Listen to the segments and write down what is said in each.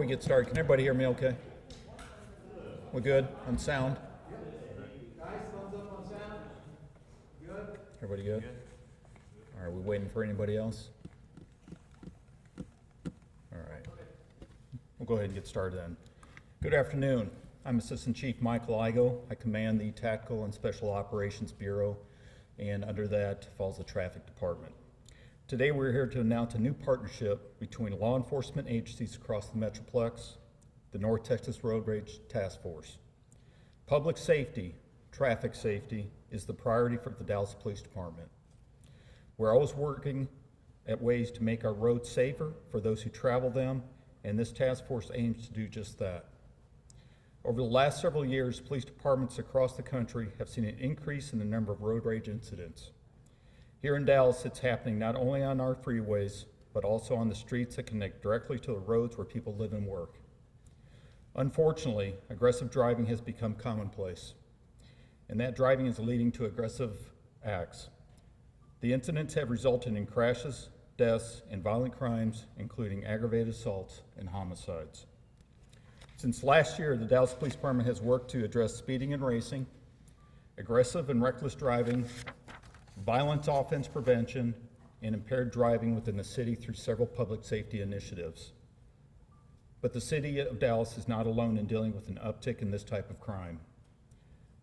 we get started, can everybody hear me okay? We're good on sound? Guys, thumbs up on sound? Good? Everybody good? Are we waiting for anybody else? All right. We'll go ahead and get started then. Good afternoon. I'm Assistant Chief Michael Igo. I command the Tactical and Special Operations Bureau, and under that falls the Traffic Department. Today we're here to announce a new partnership between law enforcement agencies across the Metroplex, the North Texas Road Rage Task Force. Public safety, traffic safety, is the priority for the Dallas Police Department. We're always working at ways to make our roads safer for those who travel them, and this task force aims to do just that. Over the last several years, police departments across the country have seen an increase in the number of road rage incidents. Here in Dallas, it's happening not only on our freeways, but also on the streets that connect directly to the roads where people live and work. Unfortunately, aggressive driving has become commonplace, and that driving is leading to aggressive acts. The incidents have resulted in crashes, deaths, and violent crimes, including aggravated assaults and homicides. Since last year, the Dallas Police Department has worked to address speeding and racing, aggressive and reckless driving, violent offense prevention, and impaired driving within the city through several public safety initiatives. But the city of Dallas is not alone in dealing with an uptick in this type of crime.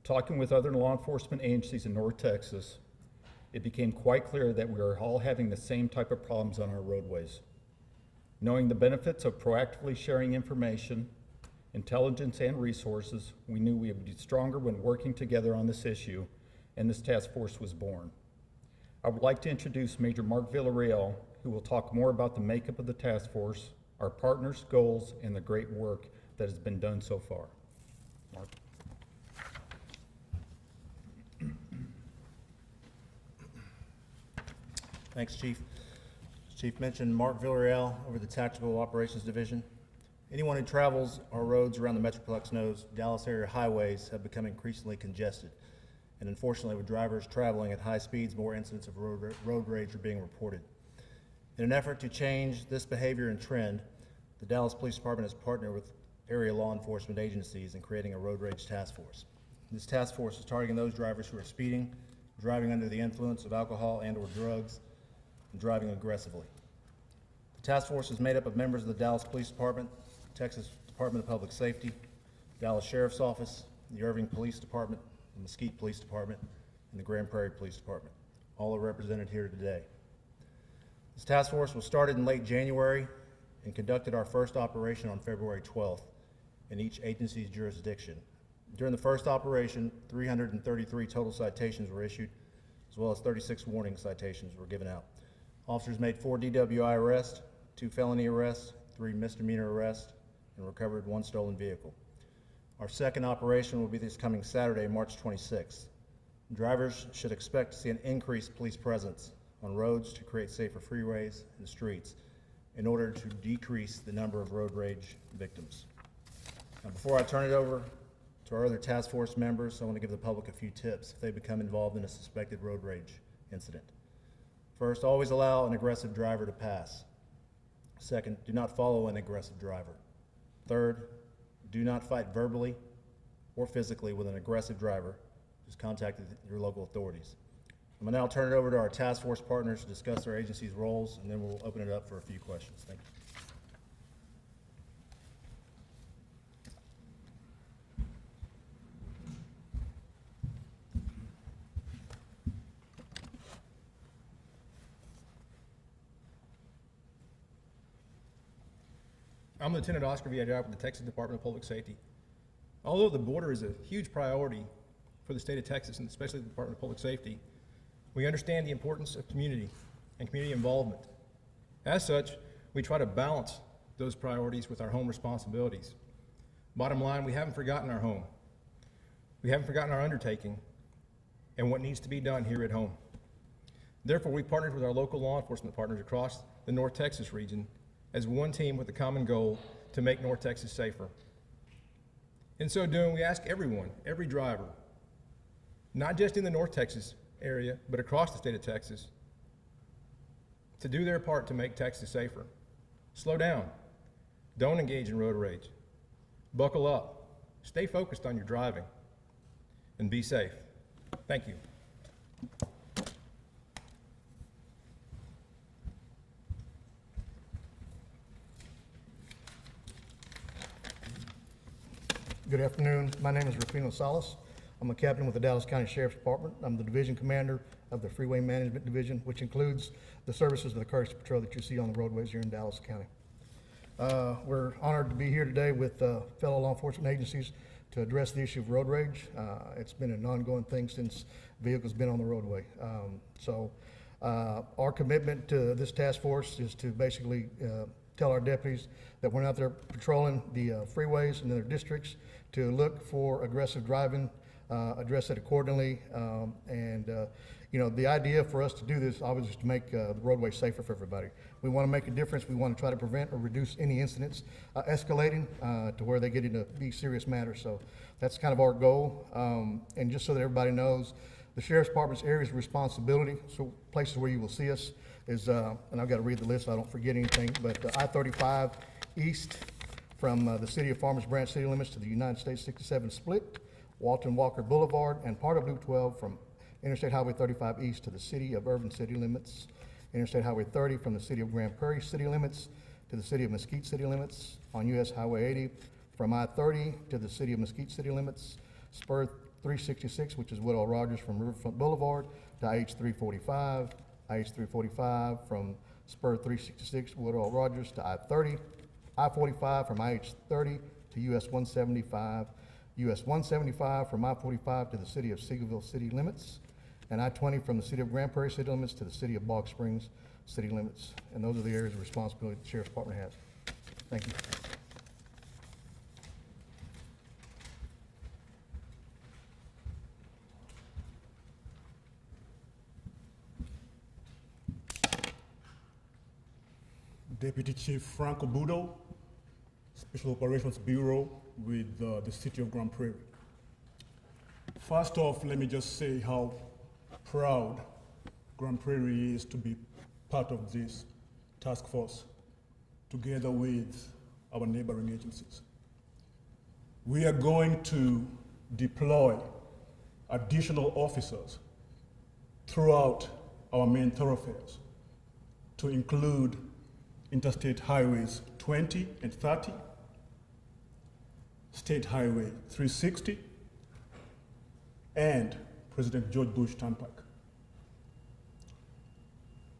Talking with other law enforcement agencies in North Texas, it became quite clear that we are all having the same type of problems on our roadways. Knowing the benefits of proactively sharing information, intelligence, and resources, we knew we would be stronger when working together on this issue, and this task force was born. I would like to introduce Major Mark Villarreal, who will talk more about the makeup of the task force, our partners' goals, and the great work that has been done so far. Mark. Thanks, Chief. As Chief mentioned, Mark Villarreal over the Tactical Operations Division. Anyone who travels our roads around the Metroplex knows Dallas area highways have become increasingly congested. And unfortunately, with drivers traveling at high speeds, more incidents of road rage are being reported. In an effort to change this behavior and trend, the Dallas Police Department has partnered with area law enforcement agencies in creating a road rage task force. This task force is targeting those drivers who are speeding, driving under the influence of alcohol and/or drugs, and driving aggressively. The task force is made up of members of the Dallas Police Department, Texas Department of Public Safety, Dallas Sheriff's Office, the Irving Police Department, the Mesquite Police Department, and the Grand Prairie Police Department. All are represented here today. This task force was started in late January and conducted our first operation on February 12th in each agency's jurisdiction. During the first operation, 333 total citations were issued, as well as 36 warning citations were given out. Officers made 4 DWI arrests, 2 felony arrests, 3 misdemeanor arrests, and recovered 1 stolen vehicle. Our second operation will be this coming Saturday, March 26th. Drivers should expect to see an increased police presence on roads to create safer freeways and streets in order to decrease the number of road rage victims. Now, before I turn it over to our other task force members, I want to give the public a few tips if they become involved in a suspected road rage incident. First, always allow an aggressive driver to pass. Second, do not follow an aggressive driver. Third, do not fight verbally or physically with an aggressive driver who's contacted your local authorities. I'm going to now turn it over to our task force partners to discuss their agency's roles, and then we'll open it up for a few questions. Thank you. I'm Lieutenant Oscar Villarreal with the Texas Department of Public Safety. Although the border is a huge priority for the state of Texas, and especially the Department of Public Safety, we understand the importance of community and community involvement. As such, we try to balance those priorities with our home responsibilities. Bottom line, we haven't forgotten our home. We haven't forgotten our undertaking and what needs to be done here at home. Therefore, we partnered with our local law enforcement partners across the North Texas region as one team with a common goal to make North Texas safer. In so doing, we ask everyone, every driver, not just in the North Texas area, but across the state of Texas, to do their part to make Texas safer. Slow down. Don't engage in road rage. Buckle up, stay focused on your driving, and be safe. Thank you. Good afternoon. My name is Salas. I'm a captain with the Dallas County Sheriff's Department. I'm the division commander of the Freeway Management Division, which includes the services of the Courtesy Patrol that you see on the roadways here in Dallas County. We're honored to be here today with fellow law enforcement agencies to address the issue of road rage. It's been an ongoing thing since vehicles been on the roadway. Our commitment to this task force is to basically tell our deputies that we're out there patrolling the freeways and their districts to look for aggressive driving, address it accordingly, you know, the idea for us to do this obviously is to make the roadway safer for everybody. We want to make a difference. We want to try to prevent or reduce any incidents escalating to where they get into be serious matters. So that's kind of our goal. And just so that everybody knows, the Sheriff's Department's areas of responsibility, so places where you will see us is, and I've got to read the list so I don't forget anything, but I-35 east from the city of Farmers Branch city limits to the United States 67 split, Walton Walker Boulevard, and part of Loop 12 from Interstate Highway 35 east to the city of Irving city limits, Interstate Highway 30 from the city of Grand Prairie city limits to the city of Mesquite city limits, on US Highway 80 from I-30 to the city of Mesquite city limits, spur 366, which is Woodall Rogers from Riverfront Boulevard to IH-345, IH-345 from spur 366 Woodall Rogers to I-30, I-45 from IH-30 to US 175, US 175 from I-45 to the city of Seagoville city limits, and I-20 from the city of Grand Prairie city limits to the city of Bog Springs city limits. And those are the areas of responsibility the Sheriff's Department has. Thank you. Deputy Chief Franco Budo, Special Operations Bureau with the City of Grand Prairie. First off, let me just say how proud Grand Prairie is to be part of this task force, together with our neighboring agencies. We are going to deploy additional officers throughout our main thoroughfares to include Interstate Highways 20 and 30, State Highway 360, and President George Bush Turnpike.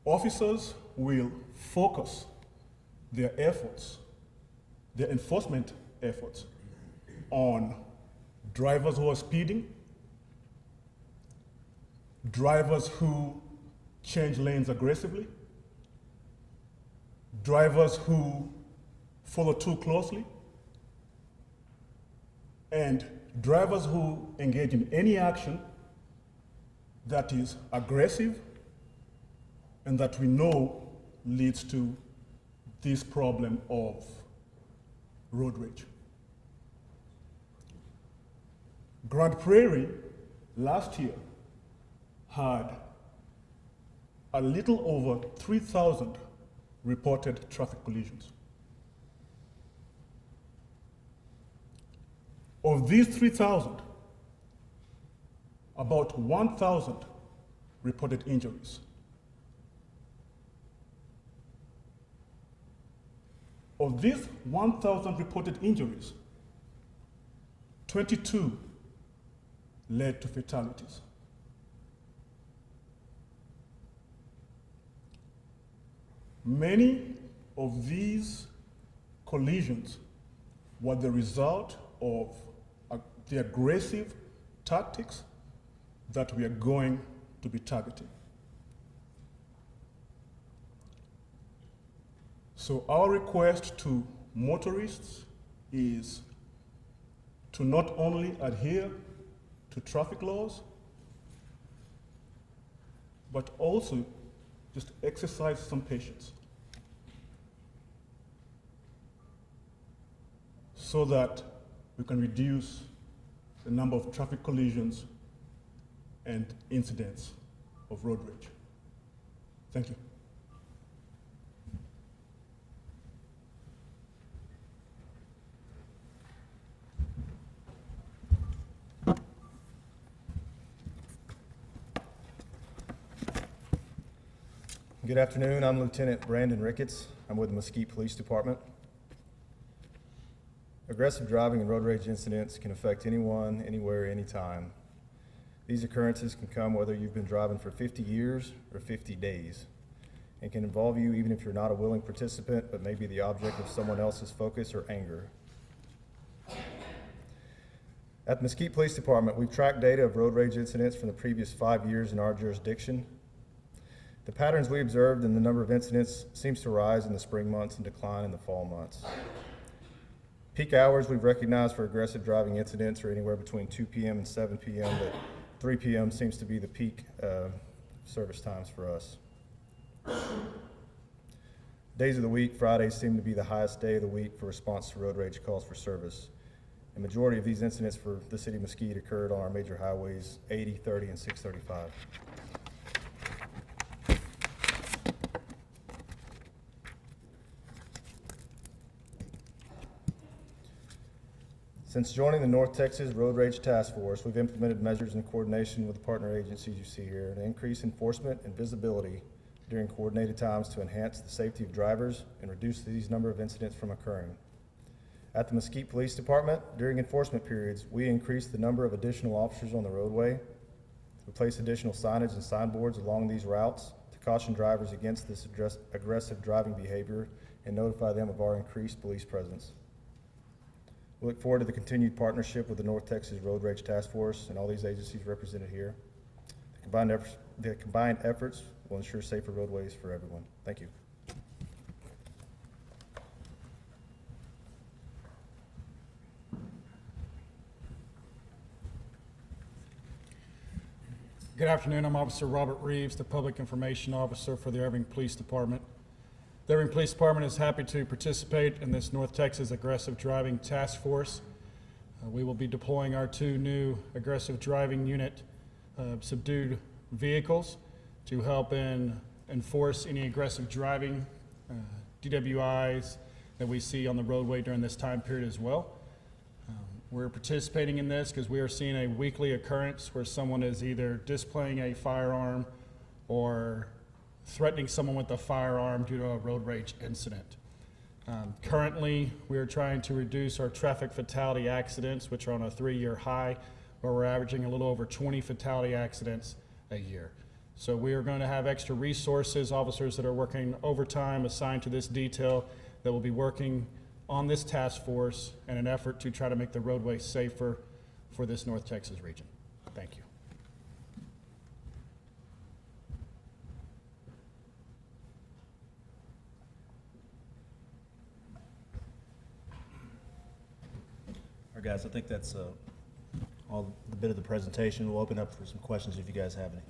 Officers will focus their efforts, their enforcement efforts, on drivers who are speeding, drivers who change lanes aggressively, drivers who follow too closely, and drivers who engage in any action that is aggressive and that we know leads to this problem of road rage. Grand Prairie last year had a little over 3,000 reported traffic collisions. Of these 3,000, about 1,000 reported injuries. Of these 1,000 reported injuries, 22 led to fatalities. Many of these collisions were the result of the aggressive tactics that we are going to be targeting. So our request to motorists is to not only adhere to traffic laws, but also just exercise some patience so that we can reduce the number of traffic collisions and incidents of road rage. Thank you. Good afternoon. I'm Lieutenant Brandon Ricketts. I'm with the Mesquite Police Department. Aggressive driving and road rage incidents can affect anyone, anywhere, anytime. These occurrences can come whether you've been driving for 50 years or 50 days, and can involve you even if you're not a willing participant but may be the object of someone else's focus or anger. At the Mesquite Police Department, we've tracked data of road rage incidents from the previous 5 years in our jurisdiction. The patterns we observed in the number of incidents seems to rise in the spring months and decline in the fall months. Peak hours we've recognized for aggressive driving incidents are anywhere between 2 p.m. and 7 p.m., but 3 p.m. seems to be the peak service times for us. Days of the week, Fridays seem to be the highest day of the week for response to road rage calls for service. The majority of these incidents for the city of Mesquite occurred on our major highways 80, 30, and 635. Since joining the North Texas Road Rage Task Force, we've implemented measures in coordination with the partner agencies you see here to increase enforcement and visibility during coordinated times to enhance the safety of drivers and reduce these number of incidents from occurring. At the Mesquite Police Department, during enforcement periods, we increased the number of additional officers on the roadway. We place additional signage and signboards along these routes to caution drivers against this aggressive driving behavior and notify them of our increased police presence. We look forward to the continued partnership with the North Texas Road Rage Task Force and all these agencies represented here. The combined efforts will ensure safer roadways for everyone. Thank you. Good afternoon. I'm Officer Robert Reeves, the Public Information Officer for the Irving Police Department. The Irving Police Department is happy to participate in this North Texas Aggressive Driving Task Force. We will be deploying our 2 new aggressive driving unit subdued vehicles to help enforce any aggressive driving DWIs that we see on the roadway during this time period as well. We're participating in this because we are seeing a weekly occurrence where someone is either displaying a firearm or threatening someone with a firearm due to a road rage incident. Currently, we are trying to reduce our traffic fatality accidents, which are on a 3-year high, where we're averaging a little over 20 fatality accidents a year. So we are going to have extra resources, officers that are working overtime assigned to this detail that will be working on this task force in an effort to try to make the roadway safer for this North Texas region. Thank you. All right, guys, I think that's all the bit of the presentation. We'll open up for some questions if you guys have any.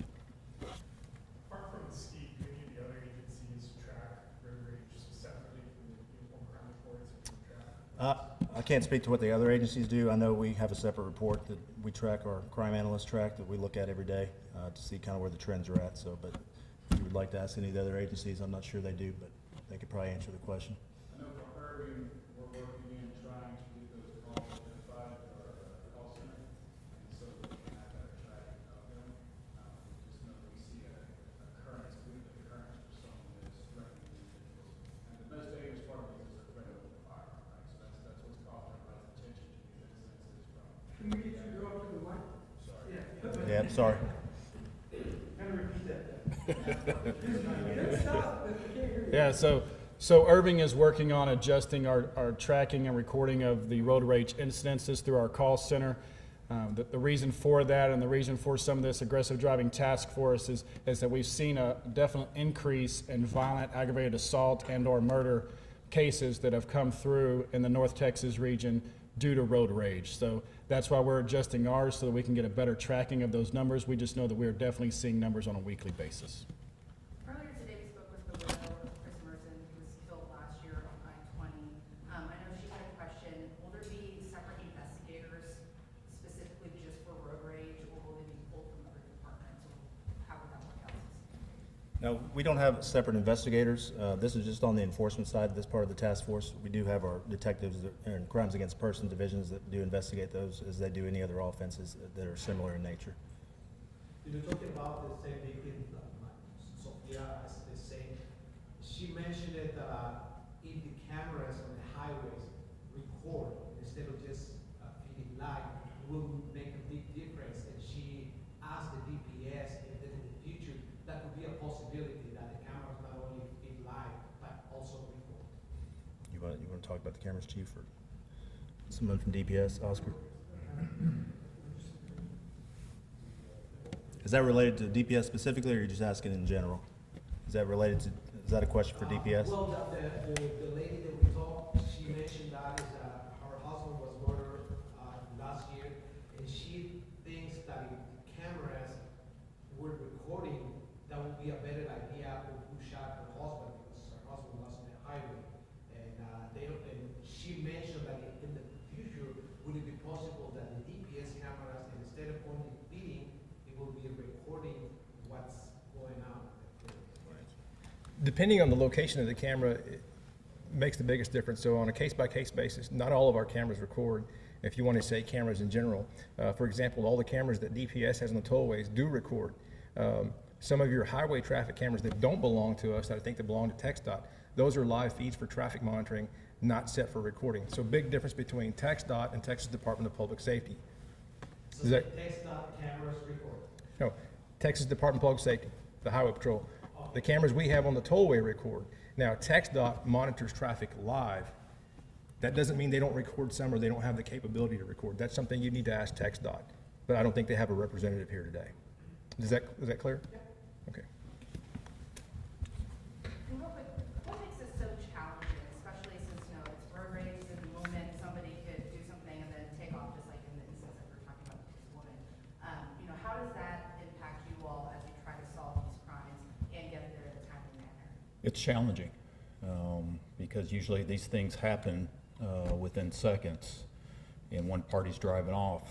Apart from Mesquite, do any of the other agencies track road rage separately from the uniform crime reports that you track? I can't speak to what the other agencies do. I know we have a separate report that we track, our crime analysts track, that we look at every day to see kind of where the trends are at. So, but if you would like to ask any of the other agencies, I'm not sure they do, but they could probably answer the question. I know for Irving, we're working in trying to get those calls identified at our call center, and so we can have better tracking of them. Just know that we see a occurrence, weekly occurrence for someone that's threatening individuals. And the most dangerous part of it is a threat of a firearm, right? So that's what's caught everybody's attention to these incidents from. Can we get you to go up to the mic? Sorry. Yeah, I'm sorry. Kind of repeat that. Stop. I can't hear you. Yeah, so Irving is working on adjusting our tracking and recording of the road rage incidences through our call center. The reason for that and the reason for some of this aggressive driving task force is that we've seen a definite increase in violent aggravated assault and or murder cases that have come through in the North Texas region due to road rage. So that's why we're adjusting ours so that we can get a better tracking of those numbers. We just know that we are definitely seeing numbers on a weekly basis. Earlier today, we spoke with the widow of Chris Merson, who was killed last year on I-20. I know she had a question. Will there be separate investigators specifically just for road rage, or will they be pulled from other departments? Or how would that work out? No, we don't have separate investigators. This is just on the enforcement side of this part of the task force. We do have our detectives and crimes against person divisions that do investigate those as they do any other offenses that are similar in nature. You're talking about the same vehicle so Yeah, it's the same. She mentioned it, if the cameras on the highways record instead of just feeding live, it will make a big difference. And she asked the DPS if in the future that could be a possibility that the cameras not only feed live but also record. You want to talk about the cameras, Chief, or someone from DPS, Oscar? Is that related to DPS specifically, or are you just asking in general? Is that related to, is that a question for DPS? Well, the lady that we talked, she mentioned that is, her husband was murdered, last year, and she thinks that if the cameras were recording, that would be a better idea of who shot her husband, because her husband was on the highway. And, and she mentioned that in the future, would it be possible that the DPS cameras, instead of only feeding, it will be recording what's going on? Depending on the location of the camera, it makes the biggest difference. So on a case-by-case basis, not all of our cameras record. If you want to say cameras in general, for example, all the cameras that DPS has on the tollways do record. Some of your highway traffic cameras that don't belong to us, that I think that belong to TxDOT, those are live feeds for traffic monitoring, not set for recording. So big difference between TxDOT and Texas Department of Public Safety. So the TxDOT cameras record? No, Texas Department of Public Safety, the Highway Patrol. The cameras we have on the tollway record. Now, TxDOT monitors traffic live. That doesn't mean they don't record some or they don't have the capability to record. That's something you need to ask TxDOT. But I don't think they have a representative here today. Is that clear? Yeah. Okay. And real quick, what makes this so challenging, especially since, you know, it's road rage, in the moment, somebody could do something and then take off, just like in the instance that we're talking about with this woman. You know, how does that impact you all as you try to solve these crimes and get there in a timely manner? It's challenging, because usually these things happen within seconds, and one party's driving off.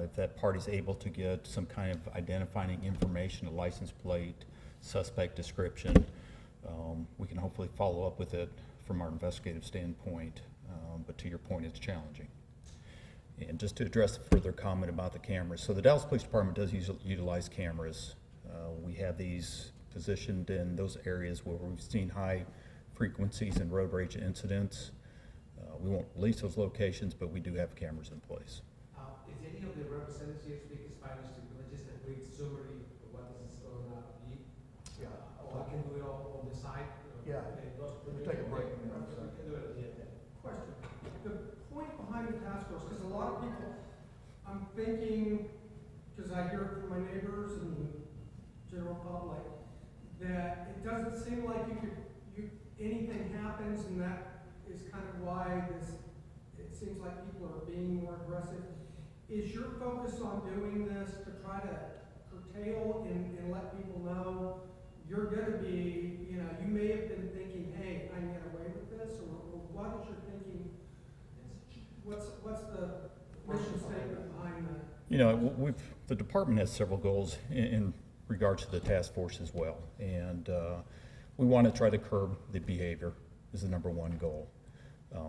If that party's able to get some kind of identifying information, a license plate, suspect description, we can hopefully follow up with it from our investigative standpoint. But to your point, it's challenging. And just to address a further comment about the cameras, so the Dallas Police Department does utilize cameras. We have these positioned in those areas where we've seen high frequencies in road rage incidents. We won't release those locations, but we do have cameras in place. Is any of the representatives here speaking Spanish to just a quick summary of what this is going to be? Yeah. Or I can do it on the side? Yeah. Okay, We'll take a break. We can do it at the end. Question, the point behind the task force, because a lot of people, I'm thinking, because I hear it from my neighbors and the general public, that it doesn't seem like anything happens, and that is kind of why it seems like people are being more aggressive. Is your focus on doing this to try to curtail and let people know you're gonna be, you know, you may have been thinking, hey, I can get away with this, or what is your thinking? What's the mission statement behind that? You know, the department has several goals in regards to the task force as well. And we want to try to curb the behavior is the number one goal.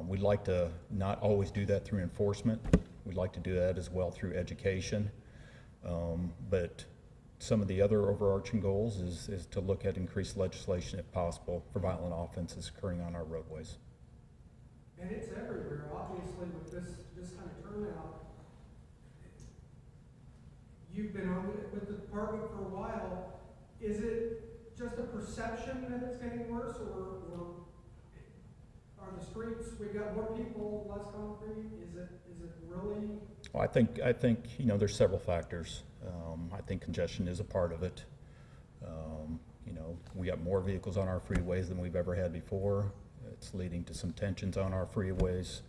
We'd like to not always do that through enforcement. We'd like to do that as well through education. But some of the other overarching goals is to look at increased legislation if possible for violent offenses occurring on our roadways. And it's everywhere, obviously, with this kind of turnout. You've been with the department for a while. Is it just a perception that it's getting worse, or are the streets, we got more people, less concrete? Is it really? Well, I think you know, there's several factors. I think congestion is a part of it. You know, we got more vehicles on our freeways than we've ever had before. It's leading to some tensions on our freeways.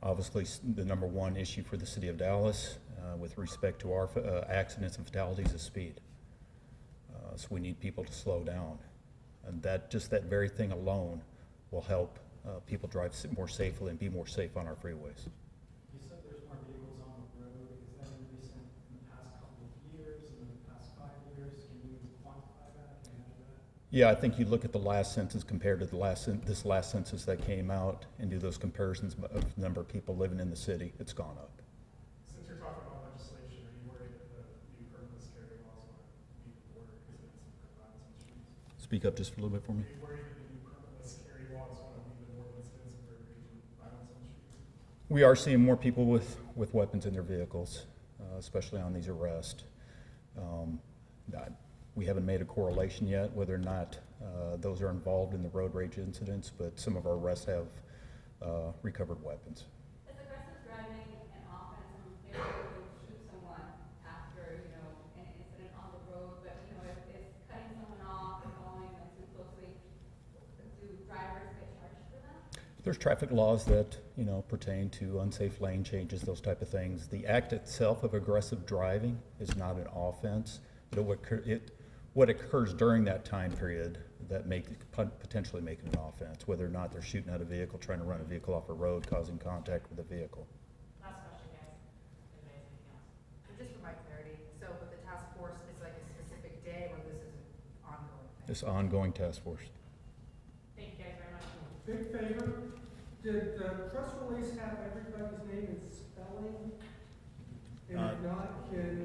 Obviously, the number one issue for the city of Dallas with respect to our accidents and fatalities is speed. So we need people to slow down. And that very thing alone will help people drive more safely and be more safe on our freeways. You said there's more vehicles on the road. Is that in the past couple of years, in the past 5 years? Can you quantify that? Can you measure that? Yeah, I think you look at the last census compared to this last census that came out and do those comparisons of the number of people living in the city, it's gone up. Since you're talking about legislation, are you worried that the new permitless carry laws will be the border because it's some Speak up just a little bit for me. Are you worried that the new permitless carry law is going to lead to more incidents of violence on the streets? We are seeing more people with weapons in their vehicles, especially on these arrests. We haven't made a correlation yet whether or not those are involved in the road rage incidents, but some of our arrests have recovered weapons. Is aggressive driving an offense? Maybe you shoot someone after, an incident on the road, but, if it's cutting someone off or following them too closely, do drivers get charged for that? There's traffic laws that, pertain to unsafe lane changes, those type of things. The act itself of aggressive driving is not an offense. But what occurs during that time period that potentially make it an offense, whether or not they're shooting at a vehicle, trying to run a vehicle off a road, causing contact with a vehicle. Last question, guys. Anybody has anything else? So just for my clarity, so with the task force, it's like a specific day, or this is an ongoing thing? This ongoing task force. Thank you guys very much. Big favor, did the press release have everybody's name and spelling? And if not,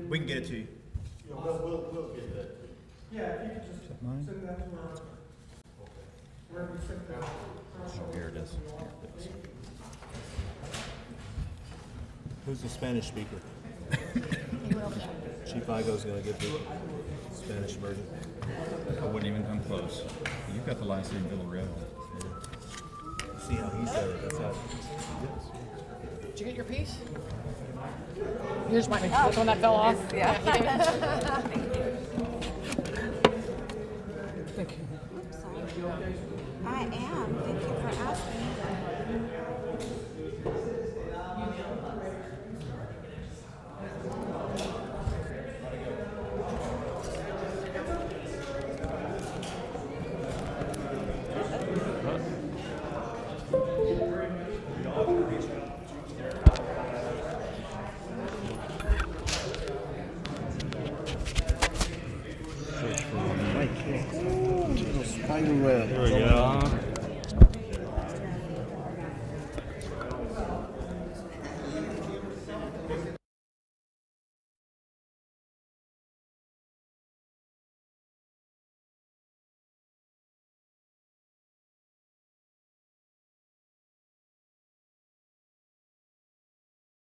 We can get it to you. Yeah, we'll get that. Yeah, if you could just mine? send that to our, where we sent that. Oh, here it is. Here it is. Who's the Spanish speaker? Chief Igo's gonna get the Spanish version. I wouldn't even come close. You've got the last name Villarreal. See how he said it, that's how. Did you get your piece? Here's my, this one that fell off. Yeah. Thank you. I am. Thank you for asking. There we go.